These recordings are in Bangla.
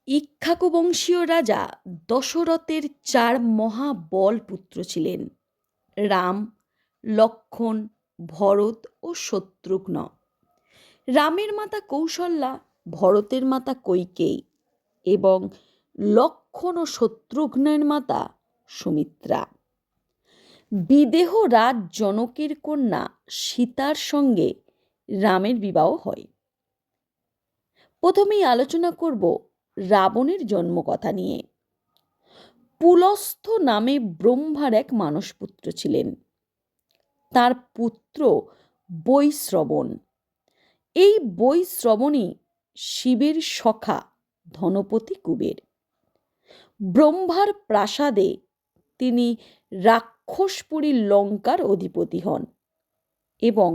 ইক্ষ্বাকু বংশীয় রাজা দশরথের 4 মহাবল পুত্র ছিলেন: রাম, লক্ষ্মণ, ভরত ও শত্রুঘ্ন। রামের মাতা কৌশল্যা, ভরতের মাতা কৈকেয়ী এবং লক্ষ্মণ ও শত্রুঘ্নের মাতা সুমিত্রা। বিদেহ রাজ জনকের কন্যা সীতার সঙ্গে রামের বিবাহ হয়। প্রথমেই আলোচনা করব রাবণের জন্মকথা নিয়ে। পুলস্থ নামে ব্রহ্মার এক মানসপুত্র ছিলেন। তার পুত্র বৈশ্রবণ। এই বৈশ্রবণই শিবের সখা ধনপতি কুবের। ব্রহ্মার প্রাসাদে তিনি রাক্ষসপুরী লঙ্কার অধিপতি হন এবং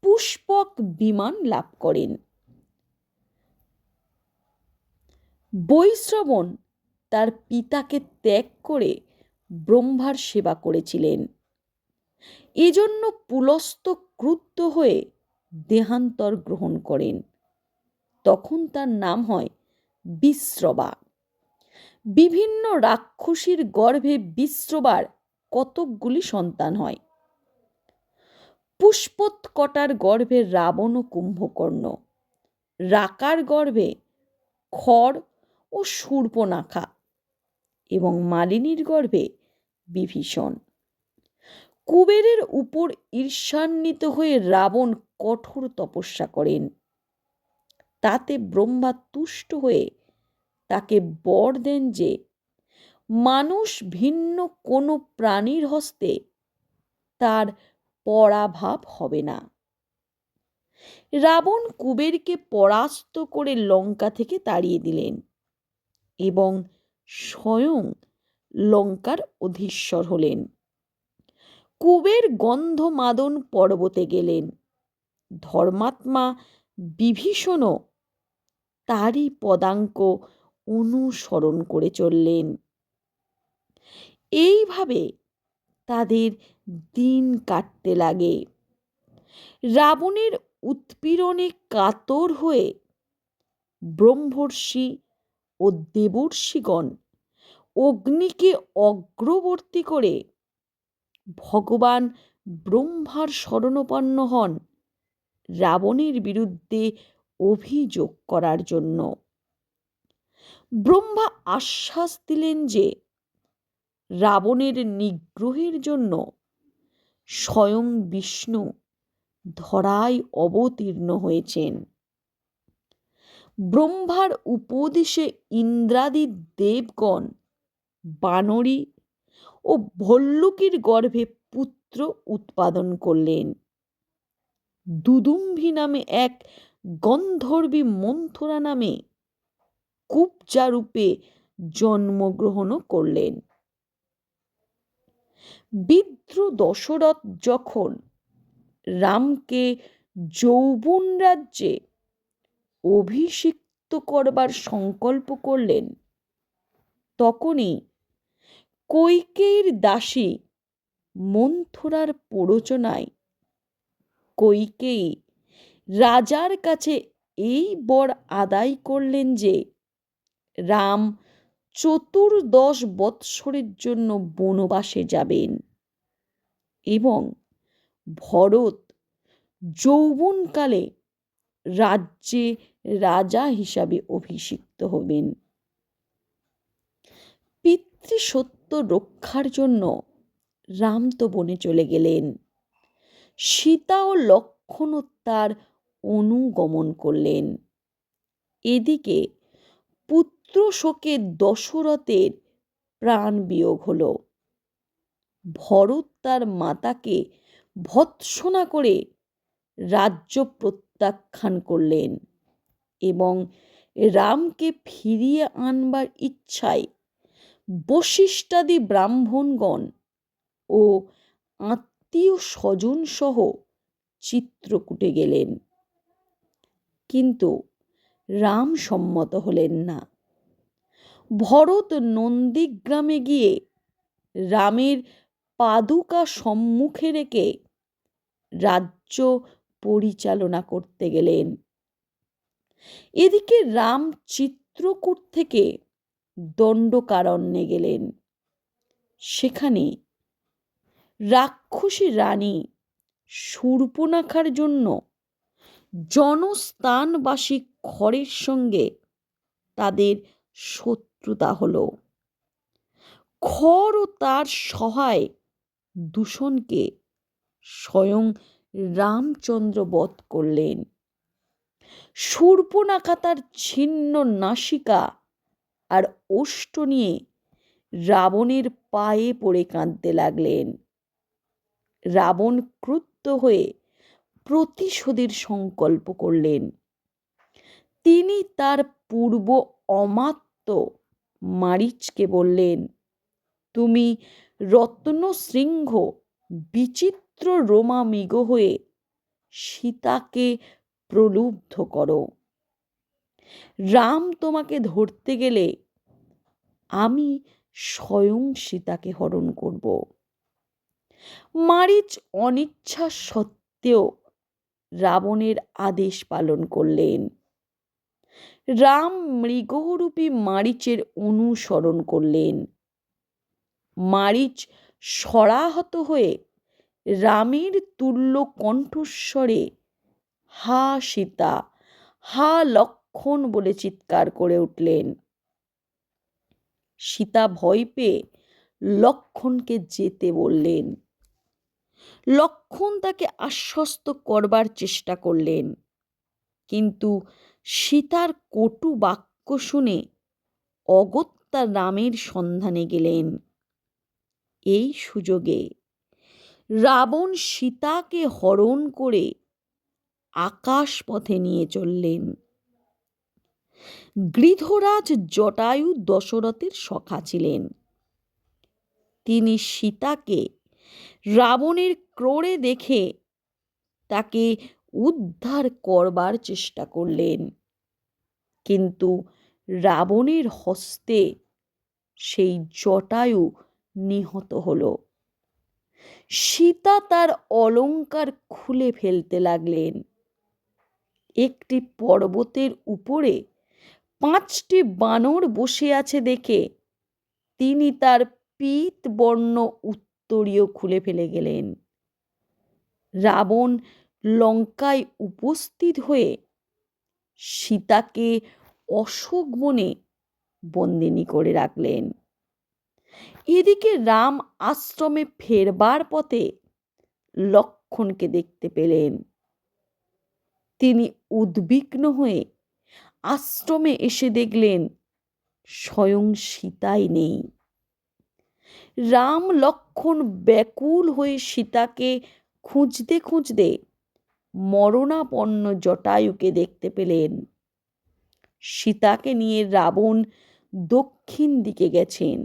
পুষ্পক বিমান লাভ করেন। বৈশ্রবণ তার পিতাকে ত্যাগ করে ব্রহ্মার সেবা করেছিলেন। এজন্য পুলস্ত্য ক্রুদ্ধ হয়ে দেহান্তর গ্রহণ করেন। তখন তার নাম হয় বিশ্রবা। বিভিন্ন রাক্ষসীর গর্ভে বিশ্রবার কতকগুলি সন্তান হয়। পুষ্পোৎকটার গর্ভে রাবণ ও কুম্ভকর্ণ, রাকার গর্ভে খর ও শূর্পণখা এবং মালিনীর গর্ভে বিভীষণ। কুবেরের উপর ঈর্ষান্বিত হয়ে রাবণ কঠোর তপস্যা করেন। তাতে ব্রহ্মা তুষ্ট হয়ে তাকে বর দেন যে মানুষ ভিন্ন কোনো প্রাণীর হস্তে তার পরাভাব হবে না। রাবণ কুবেরকে পরাস্ত করে লঙ্কা থেকে তাড়িয়ে দিলেন এবং স্বয়ং লঙ্কার অধীশ্বর হলেন। কুবের গন্ধমাদন পর্বতে গেলেন। ধর্মাত্মা বিভীষণও তারই পদাঙ্ক অনুসরণ করে চললেন। এইভাবে তাদের দিন কাটতে লাগে। রাবণের উৎপীড়নে কাতর হয়ে ব্রহ্মর্ষি ও দেবর্ষিগণ অগ্নিকে অগ্রবর্তী করে ভগবান ব্রহ্মার শরণাপন্ন হন রাবণের বিরুদ্ধে অভিযোগ করার জন্য। ব্রহ্মা আশ্বাস দিলেন যে রাবণের নিগ্রহের জন্য স্বয়ং বিষ্ণু ধরায় অবতীর্ণ হয়েছেন। ব্রহ্মার উপদেশে ইন্দ্রাদি দেবগণ বানরী ও ভল্লুকীর গর্ভে পুত্র উৎপাদন করলেন। দুদুম্ভি নামে এক গন্ধর্বী মন্থরা নামে কুব্জা রূপে জন্মগ্রহণ করলেন। বৃদ্ধ দশরথ যখন রামকে যৌবন রাজ্যে অভিষিক্ত করবার সংকল্প করলেন, তখনই কৈকেয়ীর দাসী মন্থরার প্ররোচনায় কৈকেয়ী রাজার কাছে এই বর আদায় করলেন যে রাম 14 বৎসরের জন্য বনবাসে যাবেন এবং ভরত যৌবনকালে রাজ্যে রাজা হিসাবে অভিষিক্ত হবেন। পিতৃসত্য রক্ষার জন্য রাম তো বনে চলে গেলেন। সীতা ও লক্ষ্মণ তার অনুগমন করলেন। এদিকে পুত্র শোকে দশরথের প্রাণ বিয়োগ হল। ভরত তার মাতাকে ভৎসনা করে রাজ্য প্রত্যাখ্যান করলেন এবং রামকে ফিরিয়ে আনবার ইচ্ছায় বশিষ্ঠাদি ব্রাহ্মণগণ ও আত্মীয় স্বজন সহ চিত্রকূটে গেলেন। কিন্তু রাম সম্মত হলেন না। ভরত নন্দীগ্রামে গিয়ে রামের পাদুকা সম্মুখে রেখে রাজ্য পরিচালনা করতে গেলেন। এদিকে রাম চিত্ত চিত্রকূট থেকে দণ্ডকারণ্যে গেলেন। সেখানে রাক্ষসী রানী শূর্পণখার জন্য জনস্থানবাসী খরের সঙ্গে তাদের শত্রুতা হলো। খর ও তার সহায় দূষণকে স্বয়ং রামচন্দ্র বধ করলেন। শূর্পণখা তার ছিন্ন নাসিকা আর ওষ্ঠ নিয়ে রাবণের পায়ে পড়ে কাঁদতে লাগলেন। রাবণ ক্রুদ্ধ হয়ে প্রতিশোধের সংকল্প করলেন। তিনি তার পূর্ব অমাত্য মারীচকে বললেন, তুমি রত্নশৃঙ্গ বিচিত্র রোমামৃগ হয়ে সীতাকে প্রলুব্ধ করো। রাম তোমাকে ধরতে গেলে আমি স্বয়ং সীতাকে হরণ করব। মারীচ অনিচ্ছা সত্ত্বেও রাবণের আদেশ পালন করলেন। রাম মৃগরূপী মারীচের অনুসরণ করলেন। মারীচ সরাহত হয়ে রামের তুল্য কণ্ঠস্বরে হা সীতা, হা লক্ষ্মণ বলে চিৎকার করে উঠলেন। সীতা ভয় পেয়ে লক্ষ্মণকে যেতে বললেন। লক্ষ্মণ তাকে আশ্বস্ত করবার চেষ্টা করলেন, কিন্তু সীতার কটু বাক্য শুনে অগত্যা রামের সন্ধানে গেলেন। এই সুযোগে রাবণ সীতাকে হরণ করে আকাশ পথে নিয়ে চললেন। গৃধরাজ জটায়ু দশরথের সখা ছিলেন। তিনি সীতাকে রাবণের ক্রোড়ে দেখে তাকে উদ্ধার করবার চেষ্টা করলেন, কিন্তু রাবণের হস্তে সেই জটায়ু নিহত হল। সীতা তার অলংকার খুলে ফেলতে লাগলেন। একটি পর্বতের উপরে 5টি বানর বসে আছে দেখে তিনি তার পীত বর্ণ উত্তরীয় খুলে ফেলে গেলেন। রাবণ লঙ্কায় উপস্থিত হয়ে সীতাকে অশোক বনে বন্দিনী করে রাখলেন। এদিকে রাম আশ্রমে ফেরবার পথে লক্ষ্মণকে দেখতে পেলেন। তিনি উদ্বিগ্ন হয়ে আশ্রমে এসে দেখলেন স্বয়ং সীতাই নেই। রাম লক্ষ্মণ ব্যাকুল হয়ে সীতাকে খুঁজতে খুঁজতে মরণাপন্ন জটায়ুকে দেখতে পেলেন। সীতাকে নিয়ে রাবণ দক্ষিণ দিকে গেছেন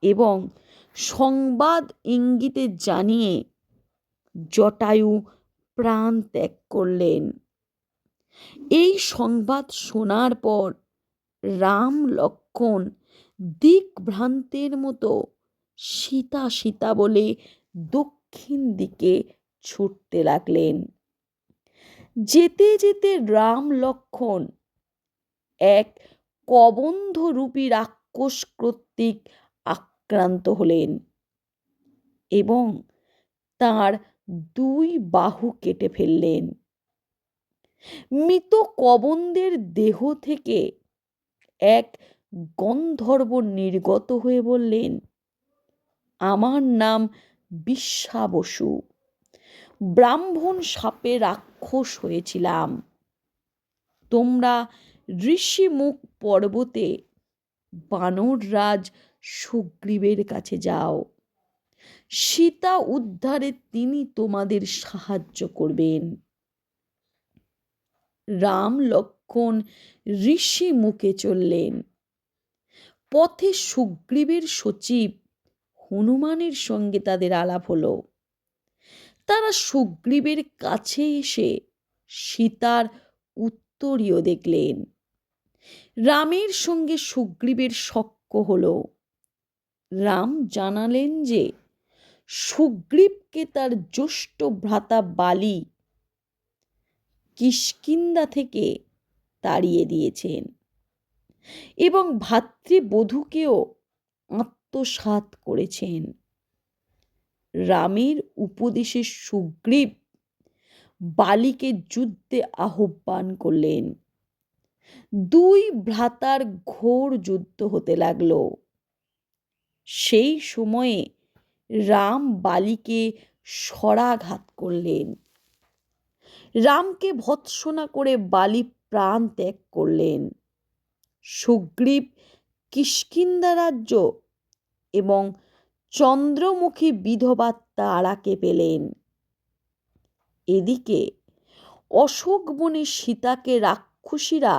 এবং সংবাদ ইঙ্গিতে জানিয়ে জটায়ু প্রাণ ত্যাগ করলেন। এই সংবাদ শোনার পর রাম লক্ষ্মণ দিকভ্রান্তের মতো সীতা সীতা বলে দক্ষিণ দিকে ছুটতে লাগলেন। যেতে যেতে রাম লক্ষ্মণ এক কবন্ধরূপী রাক্ষস কর্তৃক আক্রান্ত হলেন এবং তার 2 বাহু কেটে ফেললেন। মৃত কবন্ধের দেহ থেকে এক গন্ধর্ব নির্গত হয়ে বললেন, আমার নাম বিশ্বাবসু। ব্রাহ্মণ সাপে রাক্ষস হয়েছিলাম। তোমরা ঋষিমুখ পর্বতে বানররাজ সুগ্রীবের কাছে যাও। সীতা উদ্ধারে তিনি তোমাদের সাহায্য করবেন। রাম লক্ষ্মণ ঋষি মুখে চললেন। পথে সুগ্রীবের সচিব হনুমানের সঙ্গে তাদের আলাপ হলো। তারা সুগ্রীবের কাছে এসে সীতার উত্তরীয় দেখলেন। রামের সঙ্গে সুগ্রীবের সখ্য হলো। রাম জানালেন যে সুগ্রীবকে তার জ্যেষ্ঠ ভ্রাতা বালি কিষ্কিন্ধা থেকে তাড়িয়ে দিয়েছেন। এবং ভাতৃবধূকেও আত্মসাৎ করেছেন। রামের উপদেশে সুগ্রীব বালিকে যুদ্ধে আহ্বান করলেন। দুই ভ্রাতার ঘোর যুদ্ধ হতে লাগল। সেই সময়ে রাম বালিকে শরাঘাত করলেন। রামকে ভৎসনা করে বালি প্রাণ ত্যাগ করলেন। সুগ্রীব কিষ্কিন্ধা রাজ্য এবং চন্দ্রমুখী বিধবা তারাকে পেলেন। এদিকে অশোক বনে সীতাকে রাক্ষসীরা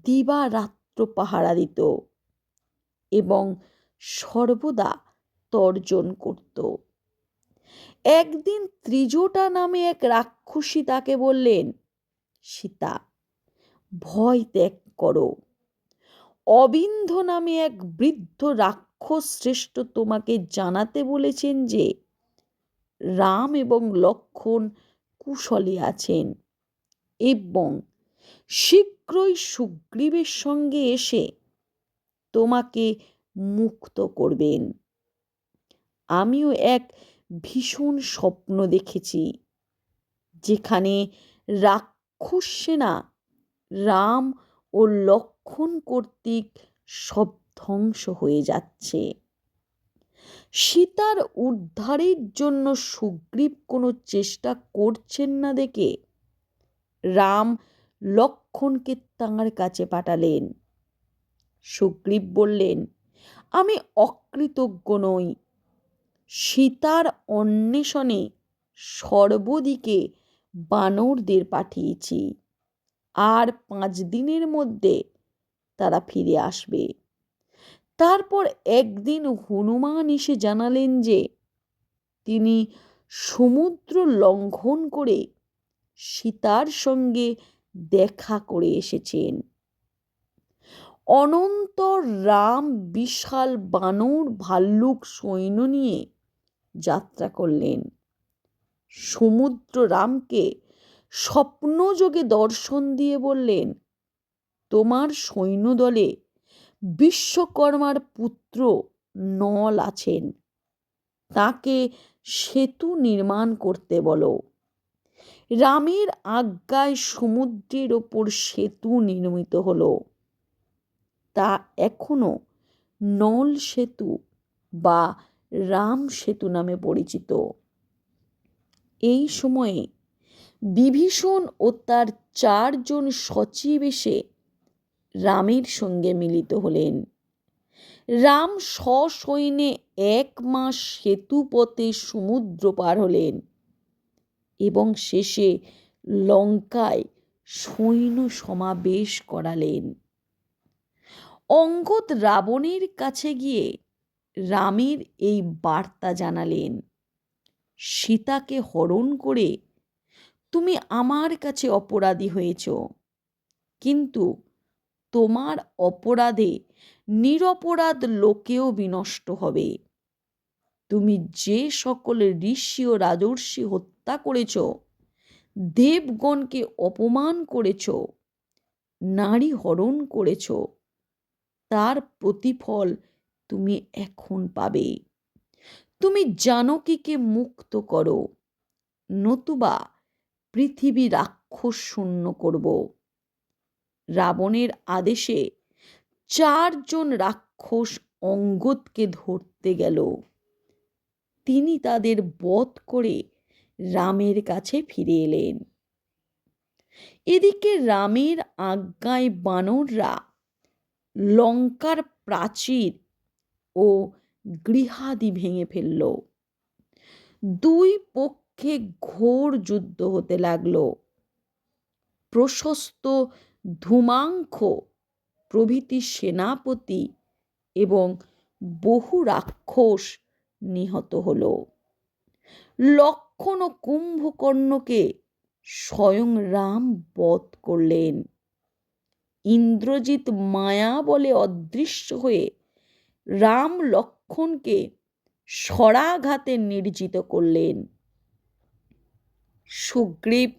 দিবারাত্র পাহারা দিত এবং সর্বদা তর্জন করত। একদিন ত্রিজটা নামে এক রাক্ষসী তাকে বললেন, সীতা, ভয় ত্যাগ করো। অবিন্ধ নামে এক বৃদ্ধ রাক্ষস শ্রেষ্ঠ তোমাকে জানাতে বলেছেন যে রাম এবং লক্ষ্মণ কুশলে আছেন এবং শীঘ্রই সুগ্রীবের সঙ্গে এসে তোমাকে মুক্ত করবেন। আমিও এক ভীষণ স্বপ্ন দেখেছি, যেখানে রাক্ষস সেনা রাম ও লক্ষ্মণ কর্তৃক সব ধ্বংস হয়ে যাচ্ছে। সীতার উদ্ধারের জন্য সুগ্রীব কোনো চেষ্টা করছেন না দেখে রাম লক্ষ্মণকে তাঁর কাছে পাঠালেন। সুগ্রীব বললেন, আমি অকৃতজ্ঞ নই। সীতার অন্বেষণে সর্বদিকে বানরদের পাঠিয়েছি, আর 5 দিনের মধ্যে তারা ফিরে আসবে। তারপর একদিন হনুমান এসে জানালেন যে তিনি সমুদ্র লঙ্ঘন করে সীতার সঙ্গে দেখা করে এসেছেন। অনন্তর রাম বিশাল বানর ভাল্লুক সৈন্য নিয়ে যাত্রা করলেন। সমুদ্র রামকে স্বপ্নযোগে দর্শন দিয়ে বললেন, তোমার সৈন্যদলে বিশ্বকর্মার পুত্র নল আছেন, তাকে সেতু নির্মাণ করতে বলো। রামের আজ্ঞায় সমুদ্রের ওপর সেতু নির্মিত হলো। তা এখনো নল সেতু বা রাম সেতু নামে পরিচিত। এই সময়ে বিভীষণ ও তার 4 জন সচিব এসে রামের সঙ্গে মিলিত হলেন। রাম সসৈন্যে 1 মাস সেতু পথে সমুদ্র পার হলেন এবং শেষে লঙ্কায় সৈন্য সমাবেশ করালেন। অঙ্গদ রাবণের কাছে গিয়ে রামের এই বার্তা জানালেন, সীতাকে হরণ করে তুমি আমার কাছে অপরাধী হয়েছ, কিন্তু তোমার অপরাধে নিরপরাধ লোকেও বিনষ্ট হবে। তুমি যে সকল ঋষি ও রাজর্ষি হত্যা করেছ, দেবগণকে অপমান করেছ, নারী হরণ করেছ, তার প্রতিফল তুমি এখন পাবে। তুমি জানকীকে মুক্ত করো, নতুবা পৃথিবী রাক্ষস শূন্য করব। রাবণের আদেশে 4 জন রাক্ষস অঙ্গদকে ধরতে গেল। তিনি তাদের বধ করে রামের কাছে ফিরে এলেন। এদিকে রামের আজ্ঞায় বানররা লঙ্কার প্রাচীর ও গৃহাদি ভেঙে ফেলল। 2 পক্ষে ঘোর যুদ্ধ হতে লাগল। প্রশস্ত ধূমাঙ্খ প্রভৃতি সেনাপতি এবং বহু রাক্ষস নিহত হল। লক্ষ্মণ ও কুম্ভকর্ণকে স্বয়ং রাম বধ করলেন। ইন্দ্রজিৎ মায়া বলে অদৃশ্য হয়ে রাম লক্ষ্মণকে শরাঘাতে নির্জিত করলেন। সুগ্রীব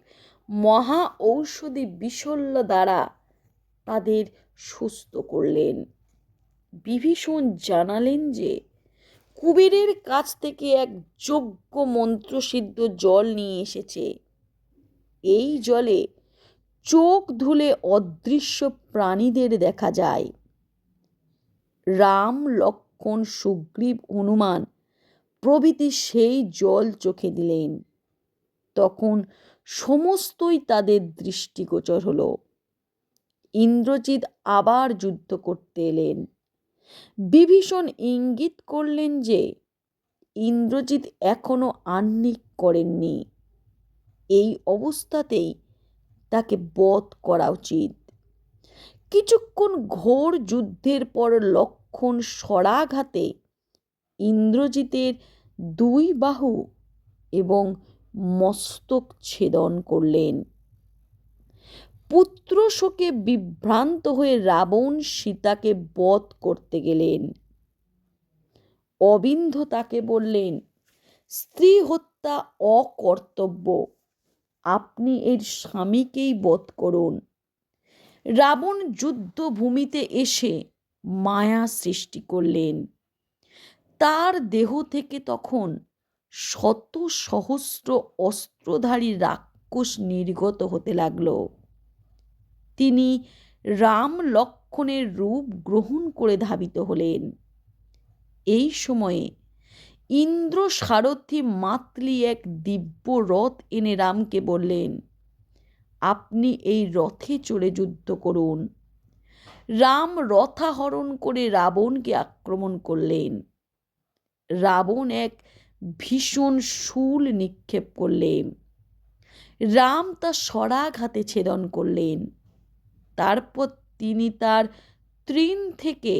মহা ঔষধি বিশল্য দ্বারা তাদের সুস্থ করলেন। বিভীষণ জানালেন যে কুবেরের কাছ থেকে এক যজ্ঞ মন্ত্রসিদ্ধ জল নিয়ে এসেছে। এই জলে চোখ ধুলে অদৃশ্য প্রাণীদের দেখা যায়। রাম, লক্ষ্মণ, সুগ্রীব, হনুমান প্রভৃতি সেই জল চোখে দিলেন। তখন সমস্তই তাদের দৃষ্টিগোচর হল। ইন্দ্রজিৎ আবার যুদ্ধ করতে এলেন। বিভীষণ ইঙ্গিত করলেন যে ইন্দ্রজিৎ এখনো আহ্নিক করেননি। এই অবস্থাতেই তাকে বধ করা উচিত। কিছুক্ষণ ঘোর যুদ্ধের পর লক্ষ্মণ শরাঘাতে ইন্দ্রজিতের দুই বাহু এবং মস্তক ছেদন করলেন। পুত্র শোকে বিভ্রান্ত হয়ে রাবণ সীতাকে বধ করতে গেলেন। অবিন্ধ তাকে বললেন, স্ত্রী হত্যা অকর্তব্য, আপনি এর স্বামীকেই বধ করুন। রাবণ যুদ্ধভূমিতে এসে মায়া সৃষ্টি করলেন। তার দেহ থেকে তখন শত সহস্র অস্ত্রধারী রাক্ষস নির্গত হতে লাগল। তিনি রাম লক্ষ্মণের রূপ গ্রহণ করে ধাবিত হলেন। এই সময়ে ইন্দ্র সারথি মাতলি এক দিব্য রথ এনে রামকে বললেন, আপনি এই রথে চড়ে যুদ্ধ করুন। রাম রথাহরণ করে রাবণকে আক্রমণ করলেন। রাবণ এক ভীষণ শূল নিক্ষেপ করলেন। রাম তা শরাঘাতে ছেদন করলেন। তারপর তিনি তার তৃণ থেকে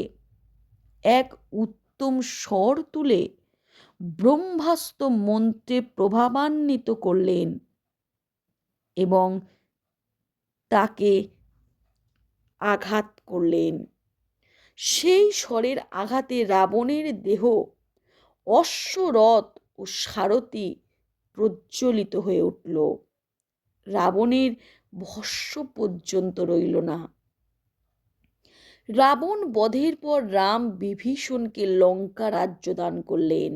এক উত্তম স্বর তুলে ব্রহ্মাস্ত্র মন্ত্রে প্রভাবান্বিত করলেন এবং তাকে আঘাত করলেন। সেই স্বরের আঘাতে রাবণের দেহ, অশ্বরথ ও সারথি প্রজ্বলিত হয়ে উঠল। রাবণের ভস্ম পর্যন্ত রইল না। রাবণ বধের পর রাম বিভীষণকে লঙ্কা রাজ্য দান করলেন।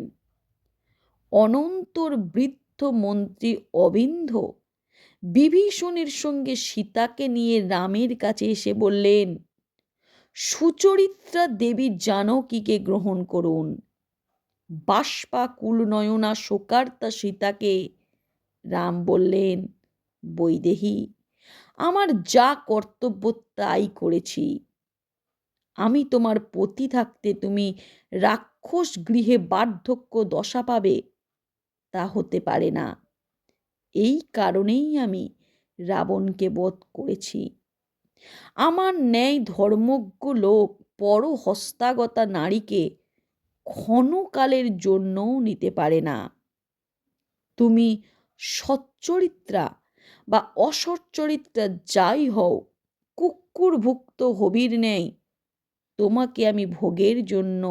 অনন্তর বৃদ্ধ মন্ত্রী অবিন্ধ বিভীষণের সঙ্গে সীতাকে নিয়ে রামের কাছে এসে বললেন, সুচরিত্রা দেবী জানকীকে গ্রহণ করুন। বাষ্পা কুলনয়না শোকার্তা সীতাকে রাম বললেন, বৈদেহী, আমার যা কর্তব্য তাই করেছি। আমি তোমার পতি থাকতে তুমি রাক্ষস গৃহে বার্ধক্য দশা পাবে, তা হতে পারে না। এই কারণেই আমি রাবণকে বধ করেছি। আমার ন্যায় ধর্মজ্ঞ লোক পর হস্তাগতা নারীকে ক্ষণকালের জন্যও নিতে পারে না। তুমি সচ্চরিত্রা বা অসচ্চরিত্রা যাই হও, কুক্কুরভুক্ত হবির ন্যায় তোমাকে আমি ভোগের জন্য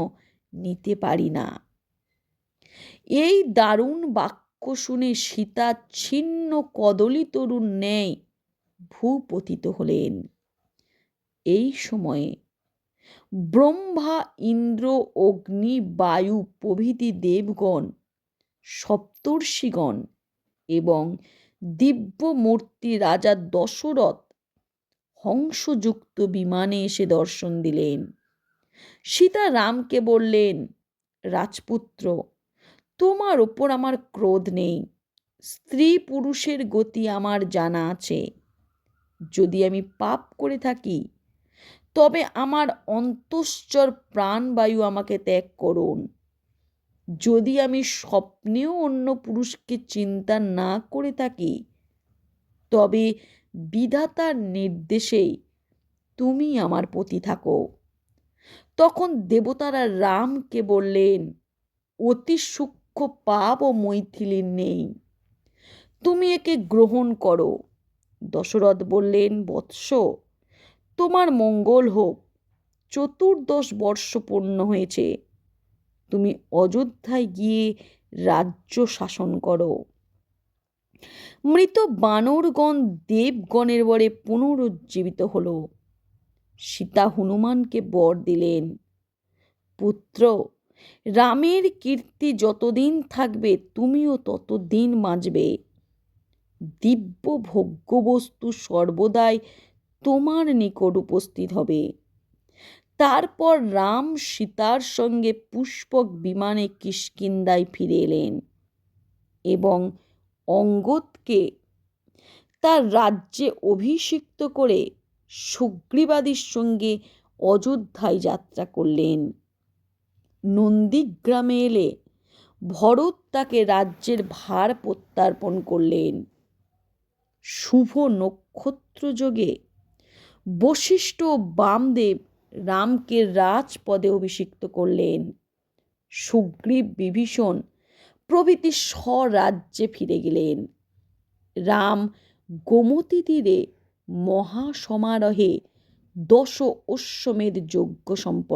নিতে পারি না। এই দারুণ বাক্য শুনে সীতা ছিন্ন কদলী তরুণ ন্যায় ভূপতিত হলেন। এই সময়ে ব্রহ্মা, ইন্দ্র, অগ্নি, বায়ু প্রভৃতি দেবগণ, সপ্তর্ষিগণ এবং দিব্যমূর্তি রাজা দশরথ হংসযুক্ত বিমানে এসে দর্শন দিলেন। সীতা রামকে বললেন, রাজপুত্র, তোমার ওপর আমার ক্রোধ নেই। স্ত্রী পুরুষের গতি আমার জানা আছে। যদি আমি পাপ করে থাকি তবে আমার অন্তশ্চর প্রাণবায়ু আমাকে ত্যাগ করুন। যদি আমি স্বপ্নেও অন্য পুরুষকে চিন্তা না করে থাকি তবে বিধাতার নির্দেশেই তুমি আমার পতি থাকো। তখন দেবতারা রামকে বললেন, অতি সূক্ষ্ম পাপ ও মৈথিলীর নেই, তুমি একে গ্রহণ করো। দশরথ বললেন, বৎস, তোমার মঙ্গল হোক। 14 বর্ষ পূর্ণ হয়েছে, তুমি অযোধ্যায় গিয়ে রাজ্য শাসন করো। মৃত বানরগণ দেবগণের বরে পুনরুজ্জীবিত হল। সীতা হনুমানকে বর দিলেন, পুত্র, রামের কীর্তি যতদিন থাকবে তুমিও ততদিন বাঁচবে। দিব্য ভোগ্যবস্তু সর্বদাই তোমার নিকট উপস্থিত হবে। তারপর রাম সীতার সঙ্গে পুষ্পক বিমানে কিষ্কিন্ধায় ফিরে এলেন এবং অঙ্গদকে তার রাজ্যে অভিষিক্ত করে সুগ্রীবাদির সঙ্গে অযোধ্যায় যাত্রা করলেন। নন্দীগ্রামে এলে ভরত তাকে রাজ্যের ভার প্রত্যার্পণ করলেন। শুভ নক্ষত্রযোগে বশিষ্ঠ ও বামদেব রামকে রাজপদে অভিষিক্ত করলেন। সুগ্রীব, বিভীষণ প্রভৃতি স্বরাজ্যে ফিরে গেলেন। রাম গোমতী তীরে মহাসমারোহে 10 অশ্বমেধ যজ্ঞ সম্পন্ন